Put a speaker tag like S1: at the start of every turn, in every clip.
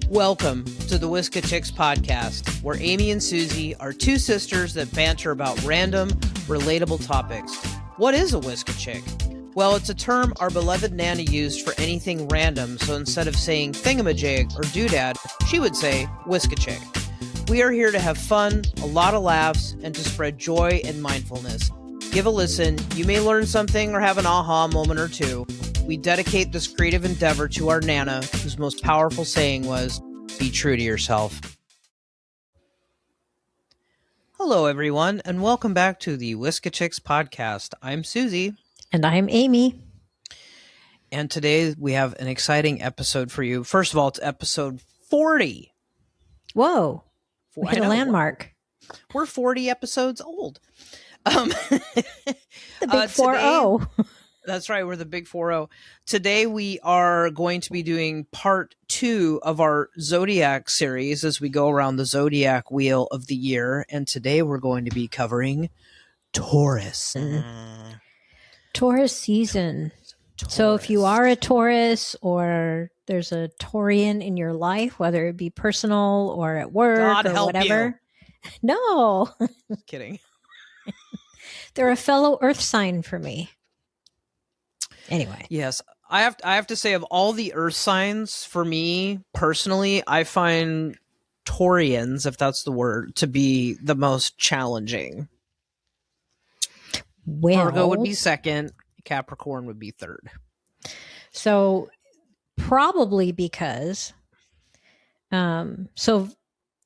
S1: Welcome to the Whiska Chicks podcast, where Amy and Suzie are two sisters that banter about random, relatable topics. What is a Whiska Chick? Well, it's a term our beloved Nana used for anything random, so instead of saying thingamajig or doodad, she would say Whiska Chick. We are here to have fun, a lot of laughs, and to spread joy and mindfulness. Give a listen. You may learn something or have an aha moment or two. We dedicate this creative endeavor to our Nana, whose most powerful saying was, "Be true to yourself." Hello, everyone, and welcome back to the Whiska Chicks podcast. I'm Suzie.
S2: And I'm Amy.
S1: And today we have an exciting episode for you. First of all, it's episode 40.
S2: Whoa. We hit a landmark.
S1: We're 40 episodes old.
S2: The big 4-0.
S1: That's right. We're the big 4-0. Today we are going to be doing part 2 of our Zodiac series as we go around the Zodiac wheel of the year. And today we're going to be covering Taurus.
S2: Taurus season. So if you are a Taurus or there's a Taurian in your life, whether it be personal or at work
S1: God
S2: or
S1: help
S2: whatever. You. No.
S1: Just kidding.
S2: They're a fellow earth sign for me. Anyway.
S1: Yes. I have to say, of all the earth signs, for me personally, I find Taurians, if that's the word, to be the most challenging.
S2: Well,
S1: Virgo would be second. Capricorn would be third.
S2: So probably because, and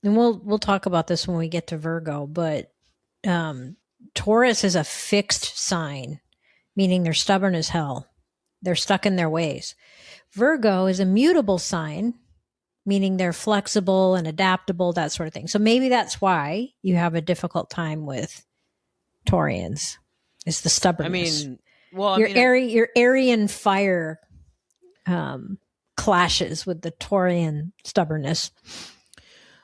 S2: we'll talk about this when we get to Virgo, but Taurus is a fixed sign, meaning they're stubborn as hell. They're stuck in their ways. Virgo is a mutable sign, meaning they're flexible and adaptable, that sort of thing. So maybe that's why you have a difficult time with Taurians. It's the stubbornness. Your Aryan fire clashes with the Taurian stubbornness.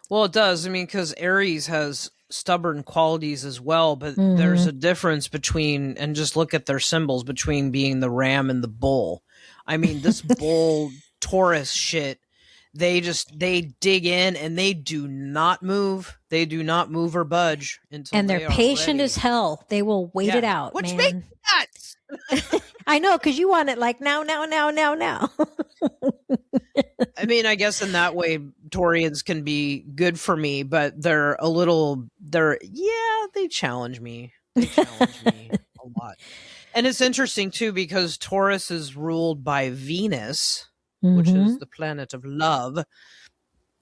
S2: Well,
S1: it does. I mean, because Aries has stubborn qualities as well, but there's a difference between, and just look at their symbols, between being the ram and the bull. I mean, this bull Taurus shit, they dig in and they do not move. They do not move or budge until
S2: and they're patient as hell. They will wait it out,
S1: which
S2: man.
S1: makes me nuts.
S2: I know, because you want it like now.
S1: I mean, I guess in that way, Taurians can be good for me, but they challenge me. They challenge me a lot. And it's interesting, too, because Taurus is ruled by Venus, which is the planet of love.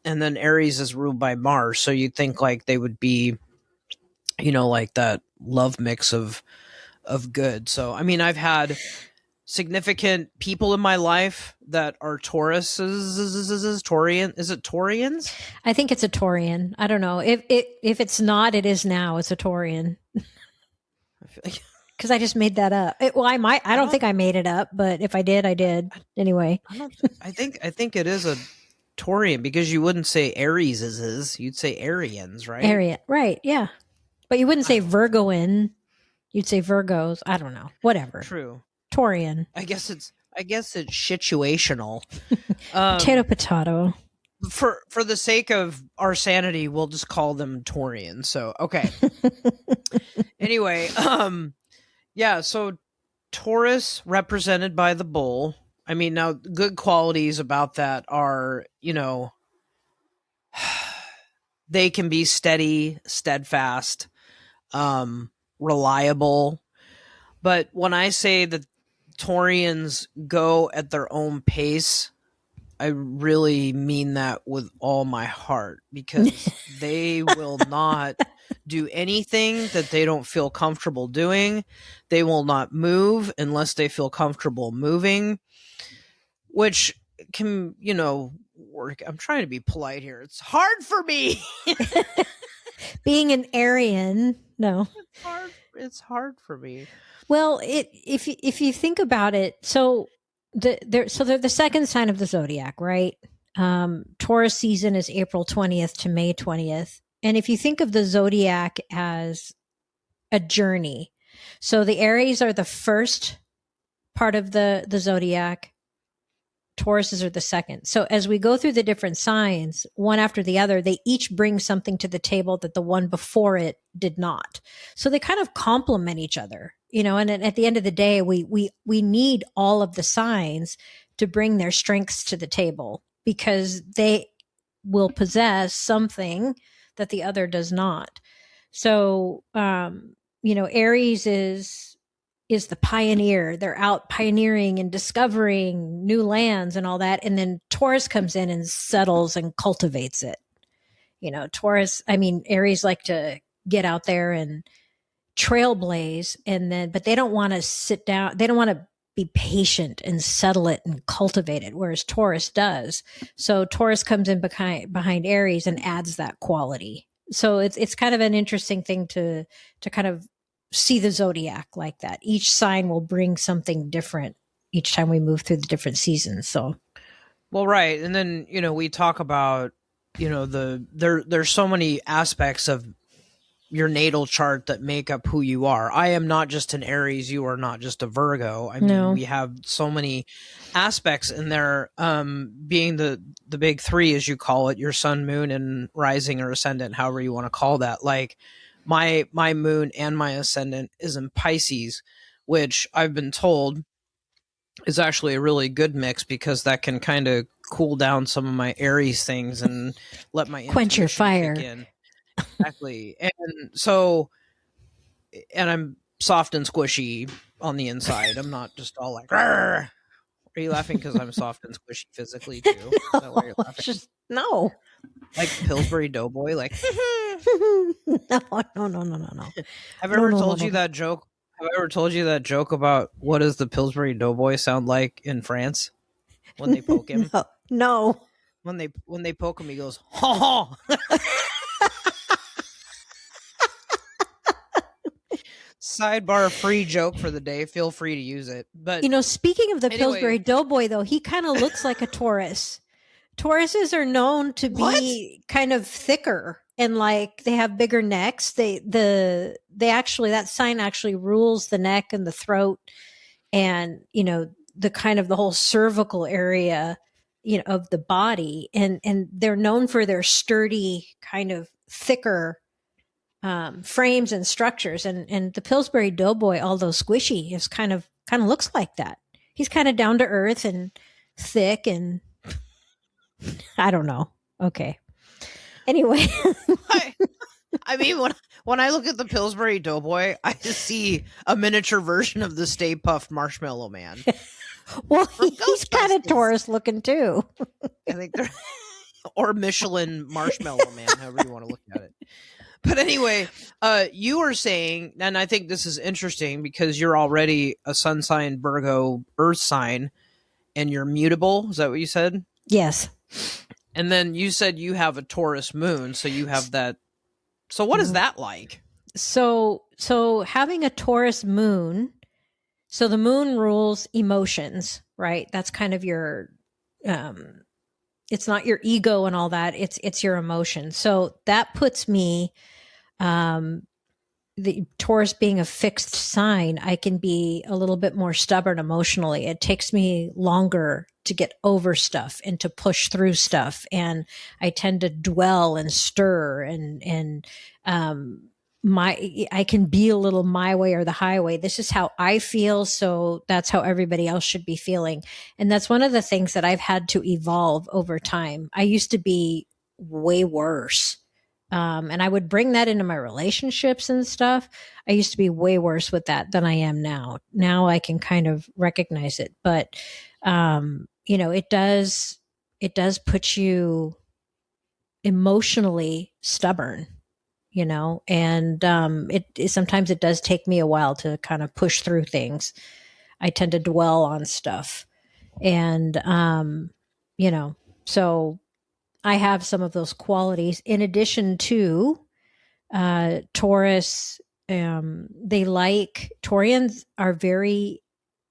S1: And then Aries is ruled by Mars. So you'd think like they would be, like that love mix of good. So, I mean, I've had significant people in my life that are Taurian. Is it Taurians?
S2: I think it's a Taurian. I don't know. If it's not, it is now. It's a Taurian.
S1: I feel like
S2: because I just made that up. I don't think I made it up, but if I did, I did. Anyway.
S1: I think it is a Taurian, because you wouldn't say Aries is. You'd say Aryans, right?
S2: Aryan, right? Yeah, but you wouldn't say Virgoan. You'd say Virgos. I don't know. Whatever.
S1: True.
S2: Taurian.
S1: I guess it's situational.
S2: Potato.
S1: For the sake of our sanity, we'll just call them Taurians. So okay. Anyway, yeah. So Taurus represented by the bull. I mean, now good qualities about that are, they can be steady, steadfast, reliable. But when I say that Taurians go at their own pace, I really mean that with all my heart, because they will not do anything that they don't feel comfortable doing. They will not move unless they feel comfortable moving, which can, work. I'm trying to be polite here. It's hard for me.
S2: Being an Aryan, no.
S1: It's hard for me.
S2: Well, if you think about it, so they're the second sign of the zodiac, right? Taurus season is April 20th to May 20th. And if you think of the zodiac as a journey, so the Aries are the first part of the zodiac. Tauruses are the second. So as we go through the different signs, one after the other, they each bring something to the table that the one before it did not. So they kind of complement each other, and at the end of the day, we need all of the signs to bring their strengths to the table, because they will possess something that the other does not. So, Aries is the pioneer. They're out pioneering and discovering new lands and all that. And then Taurus comes in and settles and cultivates it. Aries like to get out there and trailblaze, but they don't want to sit down. They don't want to be patient and settle it and cultivate it, whereas Taurus does. So Taurus comes in behind Aries and adds that quality. So it's kind of an interesting thing to kind of see the zodiac like that. Each sign will bring something different each time we move through the different seasons. So,
S1: well, right. And then, we talk about, there's so many aspects of your natal chart that make up who you are. I am not just an Aries. You are not just a Virgo. I mean, we have so many aspects in there, being the big three, as you call it, your sun, moon, and rising or ascendant, however you want to call that. Like my moon and my ascendant is in Pisces, which I've been told is actually a really good mix, because that can kind of cool down some of my Aries things and let my
S2: quench your fire.
S1: kick in. Exactly. And I'm soft and squishy on the inside. I'm not just all like, "Arr!" Are you laughing because I'm soft and squishy physically too? Is that why you're laughing?
S2: No.
S1: Like Pillsbury Doughboy? Like,
S2: no.
S1: Have I ever told you that joke? Have I ever told you that joke about what does the Pillsbury Doughboy sound like in France when they poke him?
S2: No.
S1: When they poke him, he goes, "Ha ha." Sidebar free joke for the day. Feel free to use it. But
S2: speaking of the Pillsbury Doughboy, though, he kind of looks like a Taurus. Tauruses are known to be kind of thicker and like they have bigger necks. They actually, that sign actually rules the neck and the throat, and the kind of the whole cervical area of the body, and they're known for their sturdy, kind of thicker frames and structures, and the Pillsbury Doughboy, although squishy, is kind of looks like that. He's kind of down to earth and thick, and I don't know. Okay. Anyway,
S1: I mean, when I look at the Pillsbury Doughboy, I just see a miniature version of the Stay Puft Marshmallow Man.
S2: Well, he's kind of Taurus looking too.
S1: I think they're, or Michelin Marshmallow Man, however you want to look at it. But anyway, you were saying, and I think this is interesting because you're already a sun sign, Virgo, earth sign, and you're mutable. Is that what you said?
S2: Yes.
S1: And then you said you have a Taurus moon, so you have that. So what is that like?
S2: So having a Taurus moon, so the moon rules emotions, right? That's kind of your, it's not your ego and all that. It's your emotion. So that puts me, the Taurus being a fixed sign, I can be a little bit more stubborn emotionally. It takes me longer to get over stuff and to push through stuff. And I tend to dwell and stir and I can be a little my way or the highway. This is how I feel. So that's how everybody else should be feeling. And that's one of the things that I've had to evolve over time. I used to be way worse. And I would bring that into my relationships and stuff. I used to be way worse with that than I am now. Now I can kind of recognize it, but, it does put you emotionally stubborn, and, sometimes it does take me a while to kind of push through things. I tend to dwell on stuff and, so I have some of those qualities in addition to Taurus. Taurians are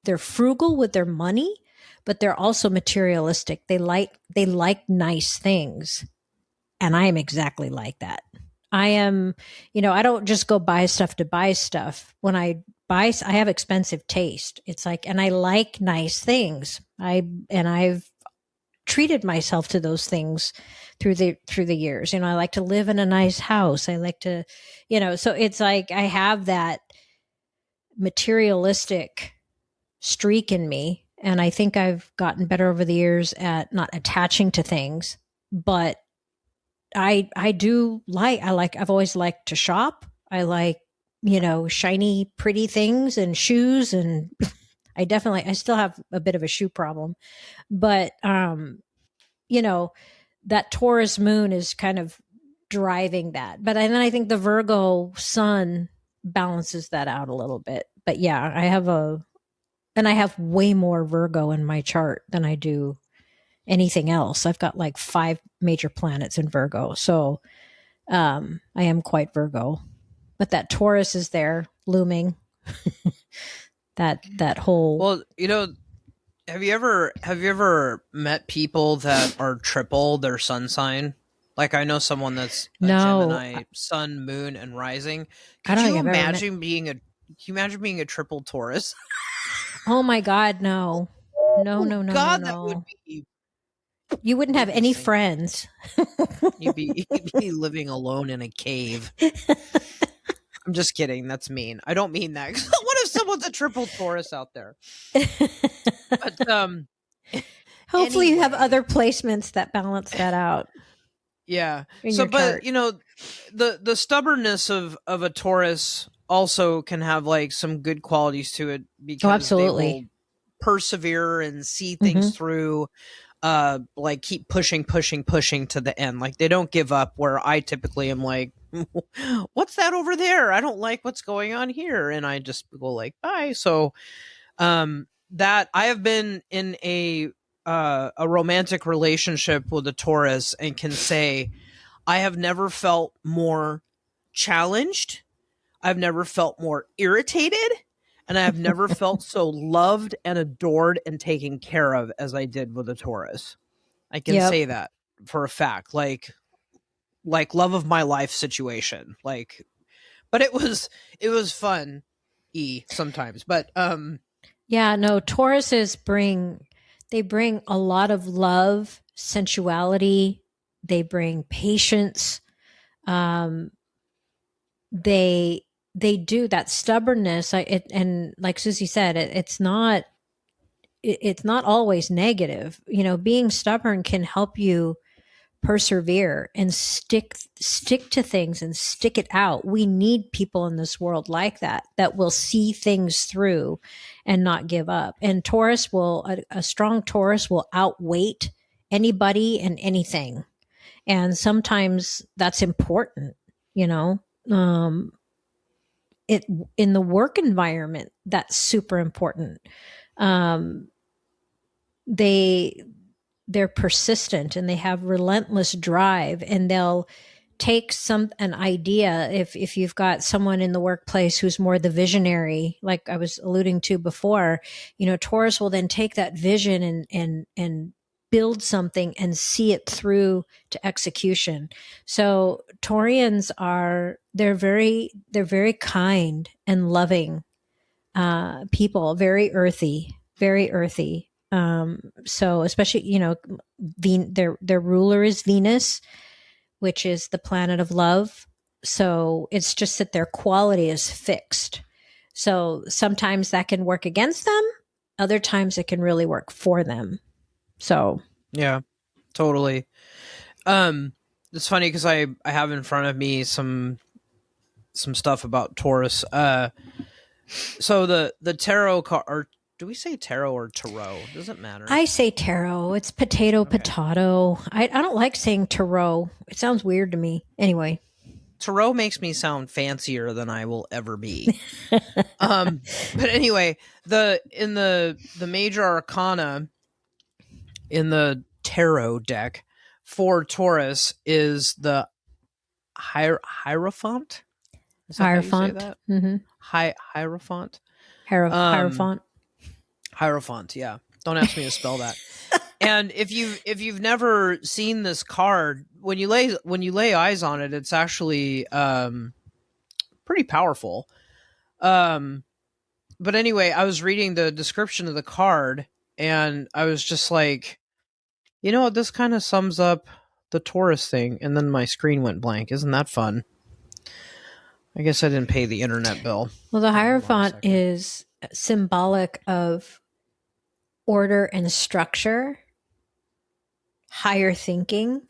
S2: they're frugal with their money, but they're also materialistic. They like nice things. And I am exactly like that. I am, I don't just go buy stuff to buy stuff. When I have expensive taste. It's like, and I like nice things. I've treated myself to those things through the years. You know, I like to live in a nice house. I like to, you know, so it's like I have that materialistic streak in me, and I think I've gotten better over the years at not attaching to things. But I've always liked to shop. I like, you know, shiny pretty things and shoes, and I still have a bit of a shoe problem. But you know, that Taurus moon is kind of driving that. But then I think the Virgo sun balances that out a little bit. But yeah, I have way more Virgo in my chart than I do anything else. I've got like 5 major planets in Virgo. So I am quite Virgo. But that Taurus is there looming. that whole
S1: Well, you know, have you ever met people that are triple their sun sign? Like, I know someone that's a Gemini, sun, moon, and rising. Can you imagine being a triple Taurus?
S2: Oh my God, no. No.
S1: That would be.
S2: You wouldn't have any friends.
S1: You'd be living alone in a cave. I'm just kidding. That's mean. I don't mean that. What if someone's a triple Taurus out there? But
S2: hopefully you have other placements that balance that out.
S1: Yeah. So, but you know, the stubbornness of a Taurus also can have like some good qualities to it, because
S2: absolutely.
S1: They will persevere and see things through. Like keep pushing to the end. Like they don't give up, where I typically am like, what's that over there? I don't like what's going on here. And I just go like, bye. So, that I have been in a romantic relationship with a Taurus, and can say I have never felt more challenged. I've never felt more irritated. And I have never felt so loved and adored and taken care of as I did with a Taurus. I can say that for a fact. Like love of my life situation. Like, but it was fun sometimes. But
S2: yeah, no, Tauruses bring a lot of love, sensuality. They bring patience. They do that stubbornness. And like Susie said, it's not always negative. You know, being stubborn can help you persevere and stick to things and stick it out. We need people in this world like that will see things through and not give up. And a strong Taurus will outweight anybody and anything. And sometimes that's important, you know. In the work environment, that's super important. They're persistent, and they have relentless drive, and they'll take an idea. If you've got someone in the workplace who's more the visionary, like I was alluding to before, you know, Taurus will then take that vision and build something and see it through to execution. So Taurians they're very kind and loving people, very earthy. So especially, you know, their ruler is Venus, which is the planet of love. So it's just that their quality is fixed. So sometimes that can work against them. Other times it can really work for them. So
S1: yeah, totally. It's funny because I have in front of me some stuff about Taurus. So the tarot card, or do we say tarot or tarot? Doesn't matter.
S2: I say tarot. It's potato. I don't like saying tarot. It sounds weird to me. Anyway,
S1: tarot makes me sound fancier than I will ever be. But anyway, in the major arcana in the tarot deck for Taurus is the Hierophant. Is that
S2: Hierophant.
S1: How you say that?
S2: Mm-hmm.
S1: Hierophant.
S2: Hierophant.
S1: Hierophant. Yeah. Don't ask me to spell that. And if you've never seen this card, when you lay eyes on it, it's actually pretty powerful. But anyway, I was reading the description of the card, and I was just like, You know what? This kind of sums up the Taurus thing, and then my screen went blank. Isn't that fun? I guess I didn't pay the internet bill.
S2: Well, the
S1: Hold on a
S2: Hierophant
S1: second.
S2: is symbolic of order and structure, higher thinking.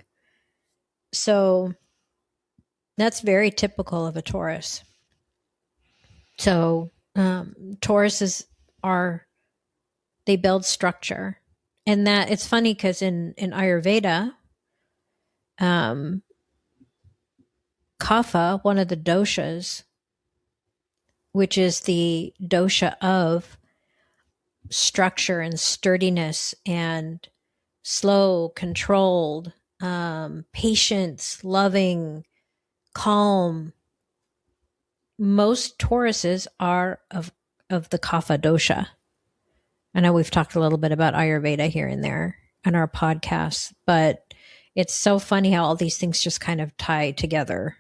S2: So that's very typical of a Taurus. So Tauruses they build structure. And that it's funny because in Ayurveda, Kapha, one of the doshas, which is the dosha of structure and sturdiness and slow, controlled, patience, loving, calm. Most Tauruses are of the Kapha dosha. I know we've talked a little bit about Ayurveda here and there on our podcasts, but it's so funny how all these things just kind of tie together.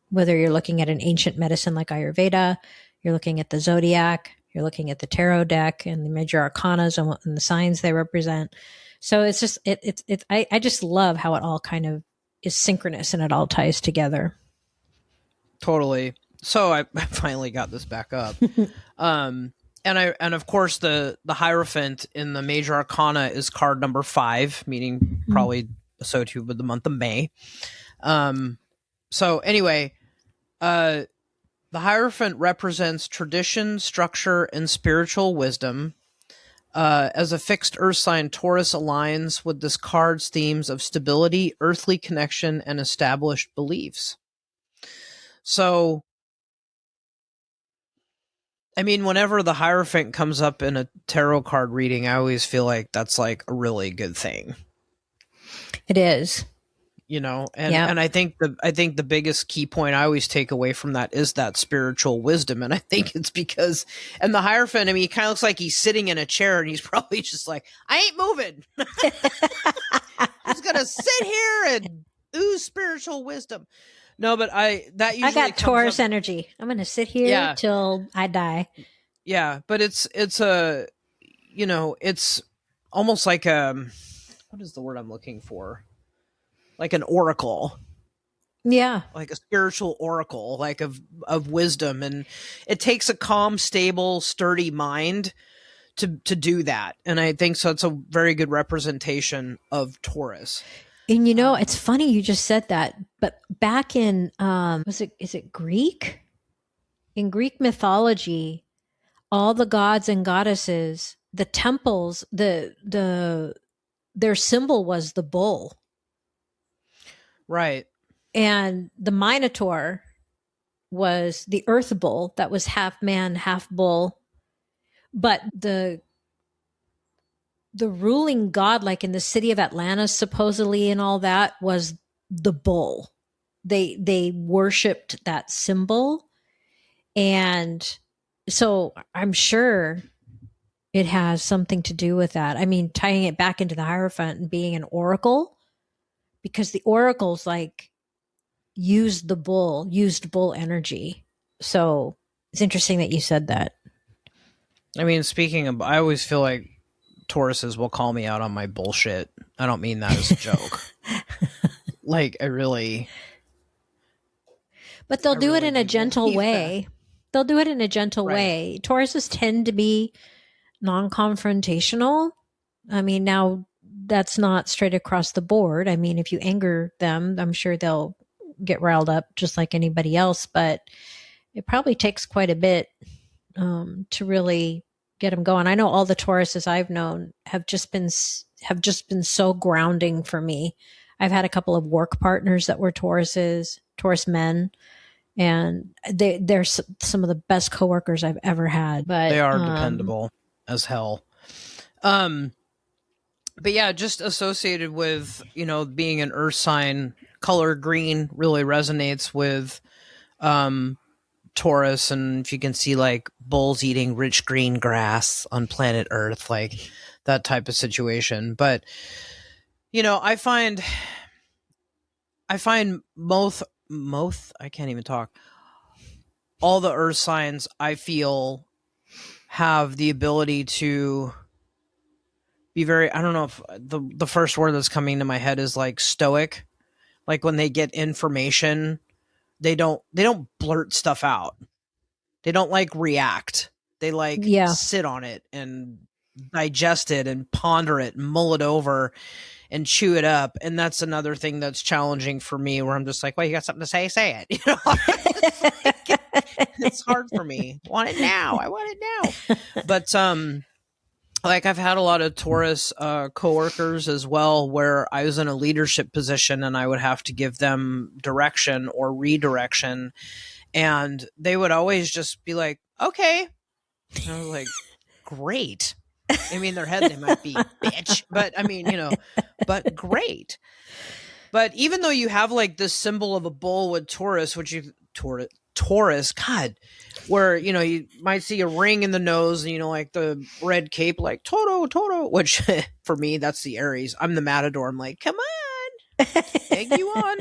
S2: Whether you're looking at an ancient medicine like Ayurveda, you're looking at the Zodiac, you're looking at the tarot deck and the major arcanas and the signs they represent. So it's just, I just love how it all kind of is synchronous and it all ties together.
S1: Totally. So I finally got this back up. And of course the Hierophant in the major arcana is card number 5, meaning probably associated with the month of May. So anyway, the Hierophant represents tradition, structure, and spiritual wisdom. As a fixed earth sign, Taurus aligns with this card's themes of stability, earthly connection, and established beliefs. So, I mean, whenever the Hierophant comes up in a tarot card reading, I always feel like that's like a really good thing.
S2: It is.
S1: You know, and I think the biggest key point I always take away from that is that spiritual wisdom. And I think it's because, and the Hierophant, I mean, he kind of looks like he's sitting in a chair and he's probably just like, I ain't moving. He's going to sit here and ooze spiritual wisdom. No, but I
S2: got Taurus energy. I'm going to sit here till I die.
S1: Yeah. But it's a, you know, it's almost like what is the word I'm looking for? Like an oracle.
S2: Yeah.
S1: Like a spiritual oracle, like of wisdom. And it takes a calm, stable, sturdy mind to do that. And I think so it's a very good representation of Taurus.
S2: And you know, it's funny you just said that, but back in is it Greek? In Greek mythology, all the gods and goddesses, the temples, their symbol was the bull.
S1: Right.
S2: And the Minotaur was the earth bull that was half man, half bull. But the ruling god, like in the city of Atlantis, supposedly, and all that, was the bull. They worshipped that symbol. And so I'm sure it has something to do with that. I mean, tying it back into the Hierophant and being an oracle, because the oracles like used bull energy. So it's interesting that you said that.
S1: I mean, speaking of, I always feel like Tauruses will call me out on my bullshit. I don't mean that as a joke. Like, I really.
S2: But they'll do it in a gentle way. They'll do it in a gentle way. Tauruses tend to be non-confrontational. I mean, now that's not straight across the board. I mean, if you anger them, I'm sure they'll get riled up just like anybody else, but it probably takes quite a bit to really get them going. I know all the Tauruses I've known have just been so grounding for me. I've had a couple of work partners that were Taurus men, and they're some of the best coworkers I've ever had. But
S1: they are dependable as hell. But yeah, just associated with, you know, being an earth sign, color green really resonates with Taurus. And if you can see like bulls eating rich green grass on planet Earth, like that type of situation. But, you know, I find most, I can't even talk. All the earth signs I feel have the ability to be very, I don't know if the first word that's coming to my head is like stoic. Like when they get information, they don't blurt stuff out. They don't like react. They like
S2: Yeah.
S1: sit on it and digest it and ponder it and mull it over and chew it up. And that's another thing that's challenging for me, where I'm just like, well, you got something to say it. You know, it's hard for me. Want it now. I want it now. But like I've had a lot of Taurus coworkers as well, where I was in a leadership position and I would have to give them direction or redirection, and they would always just be like, okay. And I was like, great. I mean, their head, they might be bitch, but I mean, you know, but great. But even though you have like this symbol of a bull with Taurus, which you Taurus, God, where, you know, you might see a ring in the nose and, you know, like the red cape, like Toto, which for me, that's the Aries. I'm the Matador. I'm like, come on, egg you on.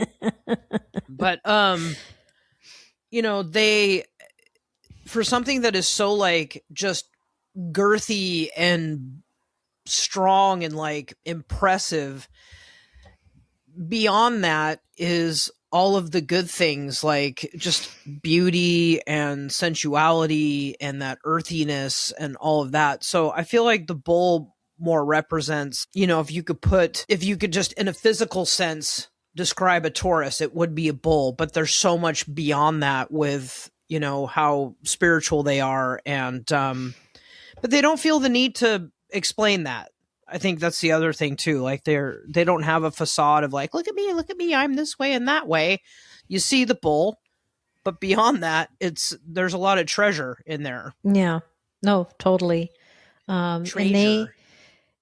S1: But, you know, they, for something that is so like just girthy and strong and like impressive, beyond that is all of the good things, like just beauty and sensuality and that earthiness and all of that. So I feel like the bull more represents, you know, if you could just in a physical sense describe a Taurus, it would be a bull, but there's so much beyond that with, you know, how spiritual they are. And, but they don't feel the need to explain that. I think that's the other thing too. Like they don't have a facade of like, look at me, I'm this way and that way. You see the bull, but beyond that, there's a lot of treasure in there.
S2: Yeah, no, totally.
S1: Treasure.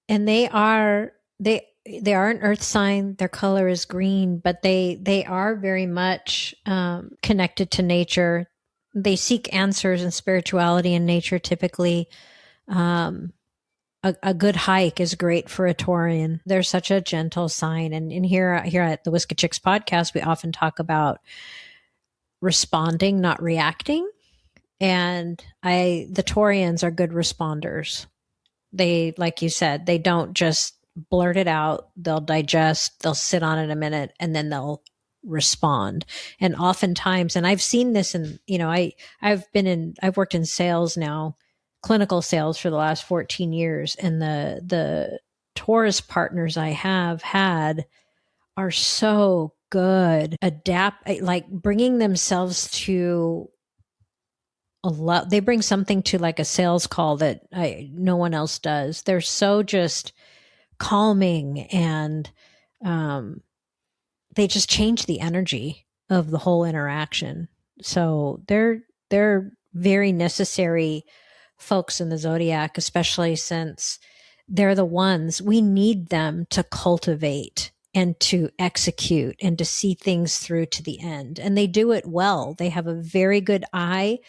S2: And they are an earth sign. Their color is green, but they are very much connected to nature. They seek answers in spirituality and nature typically. A good hike is great for a Taurian. They're such a gentle sign. And here at the Whiskey Chicks podcast, we often talk about responding, not reacting. And the Taurians are good responders. They, like you said, they don't just blurt it out. They'll digest, they'll sit on it a minute, and then they'll respond. And oftentimes, and I've seen this in, you know, I've worked in sales now, clinical sales for the last 14 years. And the Taurus partners I have had are so good, like bringing themselves to a lot. They bring something to like a sales call that no one else does. They're so just calming, and they just change the energy of the whole interaction. So they're very necessary folks in the Zodiac, especially since they're the ones we need them to cultivate and to execute and to see things through to the end. And they do it well. They have a very good eye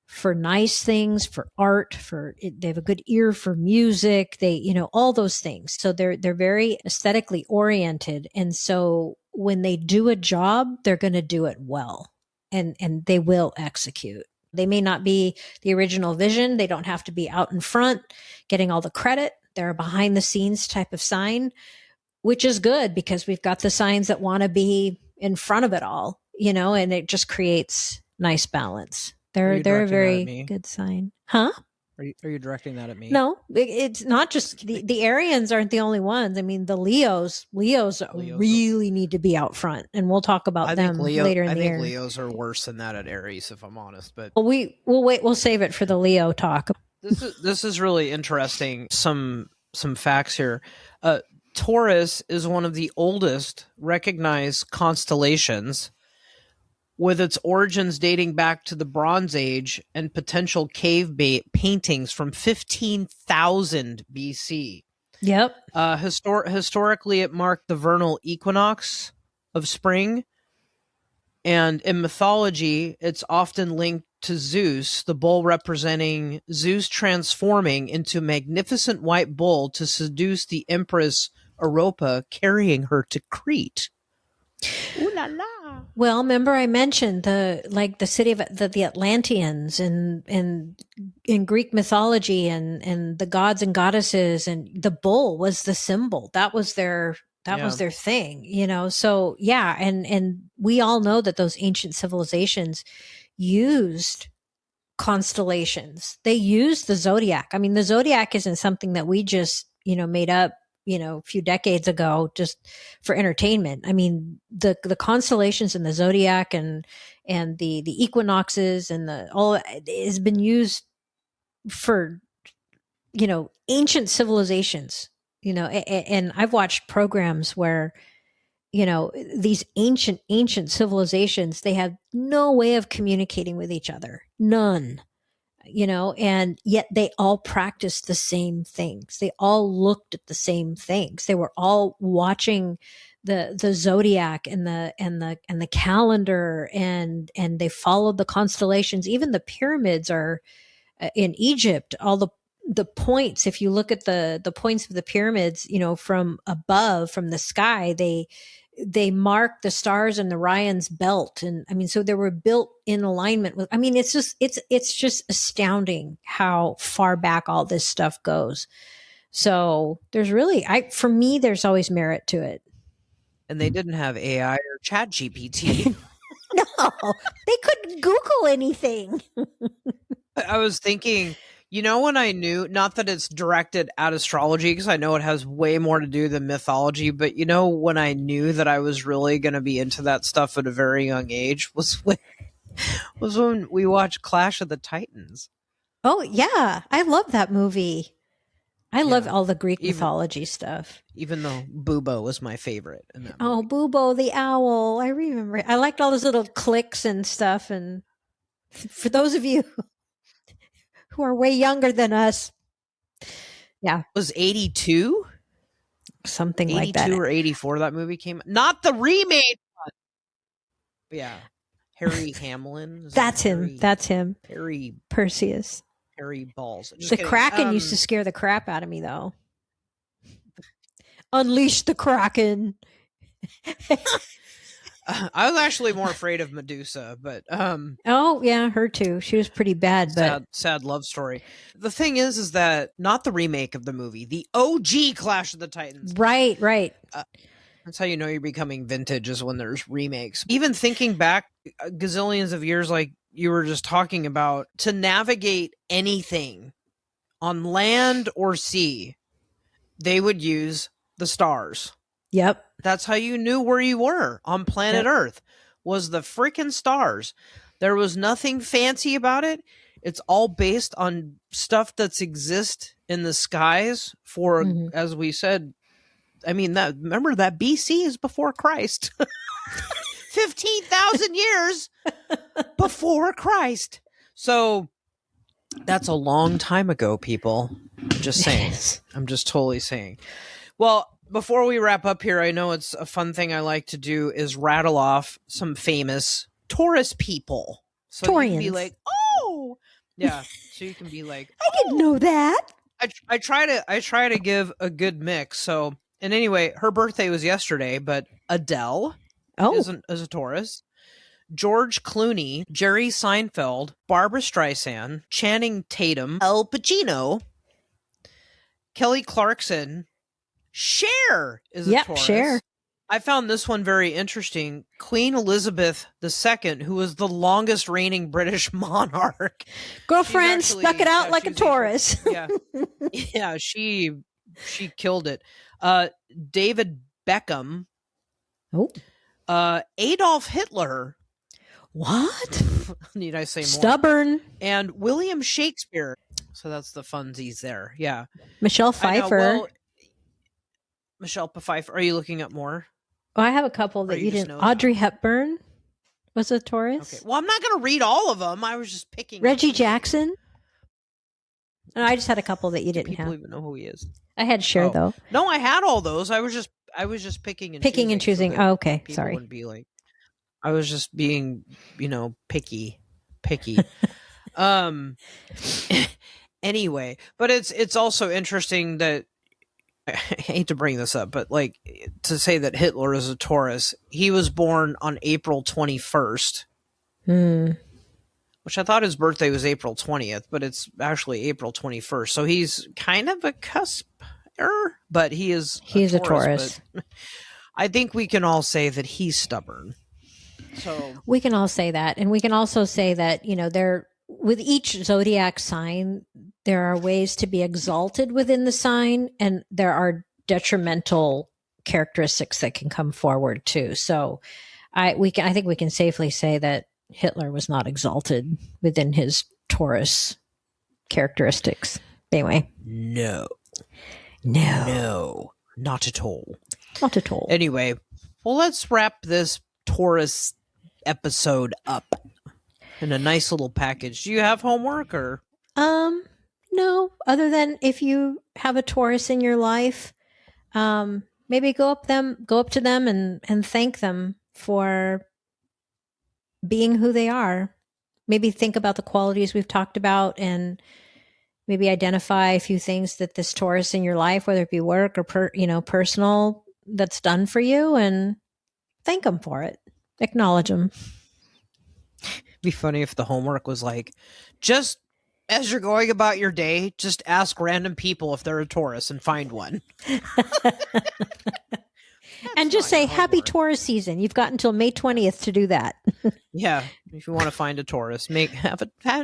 S2: for nice things, for art, they have a good ear for music. They, you know, all those things. So they're very aesthetically oriented. And so when they do a job, they're going to do it well, and they will execute. They may not be the original vision. They don't have to be out in front getting all the credit. They're a behind the scenes type of sign, which is good because we've got the signs that want to be in front of it all, you know, and it just creates nice balance. They're a very good sign. Huh?
S1: Are you directing that at me?
S2: No, it's not just the Arians aren't the only ones. I mean, the Leos really need to be out front, and we'll talk about them later in the year.
S1: I think Leos are worse than that at Aries, if I'm honest. But
S2: we'll wait. We'll save it for the Leo talk.
S1: This is really interesting. Some facts here. Taurus is one of the oldest recognized constellations, with its origins dating back to the Bronze Age and potential cave paintings from 15,000 BC.
S2: Yep.
S1: Historically, it marked the vernal equinox of spring. And in mythology, it's often linked to Zeus, the bull representing Zeus transforming into a magnificent white bull to seduce the Empress Europa, carrying her to Crete. Ooh la la.
S2: Well, remember I mentioned the city of the Atlanteans and in Greek mythology and the gods and goddesses, and the bull was the symbol. That was their thing, you know. So yeah, and we all know that those ancient civilizations used constellations. They used the zodiac. I mean, the zodiac isn't something that we just, made up, a few decades ago just for entertainment. I mean, the constellations and the zodiac and the equinoxes and the all it has been used for, ancient civilizations, and I've watched programs where these ancient civilizations, they have no way of communicating with each other, none, and yet they all practiced the same things. They all looked at the same things. They were all watching the zodiac and the calendar, and they followed the constellations. Even the pyramids are in Egypt. All the points, if you look at the points of the pyramids, from above, from the sky, they mark the stars in the Orion's belt. And I mean, so they were built in alignment with, I mean, it's just astounding how far back all this stuff goes. So there's really, for me, there's always merit to it.
S1: And they didn't have AI or Chat GPT.
S2: No, they couldn't Google anything.
S1: I was thinking, when I knew, not that it's directed at astrology, because I know it has way more to do than mythology, but when I knew that I was really going to be into that stuff at a very young age was when we watched Clash of the Titans.
S2: Oh yeah, I love that movie. I love all the Greek mythology stuff.
S1: Even though Bubo was my favorite in that movie.
S2: Oh, Bubo the owl. I remember. I liked all those little clicks and stuff. And for those of you who are way younger than us. Yeah.
S1: It was 82?
S2: Something like that.
S1: 82 or 84 that movie came. Not the remake one. Yeah. Harry Hamlin.
S2: That's him. That's him.
S1: Harry
S2: Perseus.
S1: Harry Balls.
S2: Just the kidding. Kraken used to scare the crap out of me, though. Unleash the Kraken.
S1: I was actually more afraid of Medusa, but
S2: oh yeah, her too. She was pretty bad, but
S1: sad love story. The thing is that not the remake of the movie, the OG Clash of the Titans.
S2: Right.
S1: That's how you know you're becoming vintage, is when there's remakes. Even thinking back gazillions of years, like you were just talking about, to navigate anything on land or sea, they would use the stars.
S2: Yep.
S1: That's how you knew where you were on planet Earth, was the freaking stars. There was nothing fancy about it. It's all based on stuff that's exist in the skies for, as we said, I mean, remember that BC is before Christ. 15,000 years before Christ. So that's a long time ago, people. I'm just saying.
S2: Yes.
S1: I'm just totally saying. Well, before we wrap up here, I know it's a fun thing I like to do is rattle off some famous Taurus people. So
S2: Taurians.
S1: You can be like, oh, yeah. So you can be like,
S2: I didn't know that.
S1: I try to give a good mix. So, and anyway, her birthday was yesterday, but Adele is a Taurus. George Clooney, Jerry Seinfeld, Barbara Streisand, Channing Tatum, Al Pacino, Kelly Clarkson, Cher is a Taurus. Cher. I found this one very interesting. Queen Elizabeth II, who was the longest reigning British monarch.
S2: Girlfriend, stuck it out like a Taurus.
S1: Yeah, she killed it. David Beckham.
S2: Oh.
S1: Adolf Hitler.
S2: What?
S1: Need I say more?
S2: Stubborn.
S1: And William Shakespeare. So that's the funsies there. Yeah.
S2: Michelle Pfeiffer.
S1: Michelle Pfeiffer. Are you looking up more?
S2: Oh, I have a couple that you didn't. Audrey Hepburn was a Taurus.
S1: Okay. Well, I'm not going to read all of them. I was just picking.
S2: Reggie Jackson. No, I just had a couple that you didn't have.
S1: People even know who he is.
S2: I had Cher though.
S1: No, I had all those. I was just picking and
S2: choosing. Oh, okay. Sorry.
S1: Wouldn't be like, I was just being, picky. Anyway, but it's also interesting that I hate to bring this up, but like to say that Hitler is a Taurus, he was born on April 21st, which I thought his birthday was April 20th, but it's actually April 21st. So he's kind of a cusp, but he's
S2: a Taurus.
S1: But I think we can all say that he's stubborn. So
S2: we can all say that. And we can also say that, with each zodiac sign, there are ways to be exalted within the sign, and there are detrimental characteristics that can come forward too. So I think we can safely say that Hitler was not exalted within his Taurus characteristics. Anyway.
S1: No, not at all.
S2: Not at all.
S1: Anyway, well, let's wrap this Taurus episode up in a nice little package. Do you have homework or?
S2: No, other than if you have a Taurus in your life, maybe go up to them and thank them for being who they are. Maybe think about the qualities we've talked about and maybe identify a few things that this Taurus in your life, whether it be work or personal, that's done for you, and thank them for it. Acknowledge them.
S1: It'd be funny if the homework was like, just as you're going about your day, just ask random people if they're a Taurus and find one.
S2: And just say, happy Taurus season. You've got until May 20th to do that.
S1: Yeah. If you want to find a Taurus, have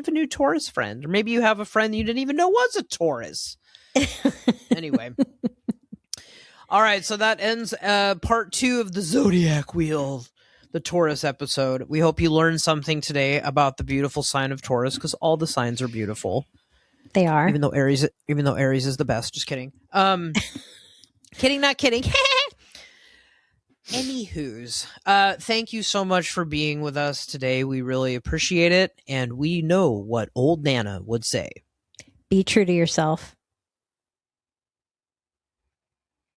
S1: a new Taurus friend. Or maybe you have a friend you didn't even know was a Taurus. Anyway. All right. So that ends part 2 of the Zodiac Wheel, the Taurus episode. We hope you learned something today about the beautiful sign of Taurus, because all the signs are beautiful.
S2: They are.
S1: Even though Aries is the best. Just kidding. Kidding, not kidding. Anywho's, thank you so much for being with us today. We really appreciate it, and we know what old Nana would say.
S2: Be true to yourself.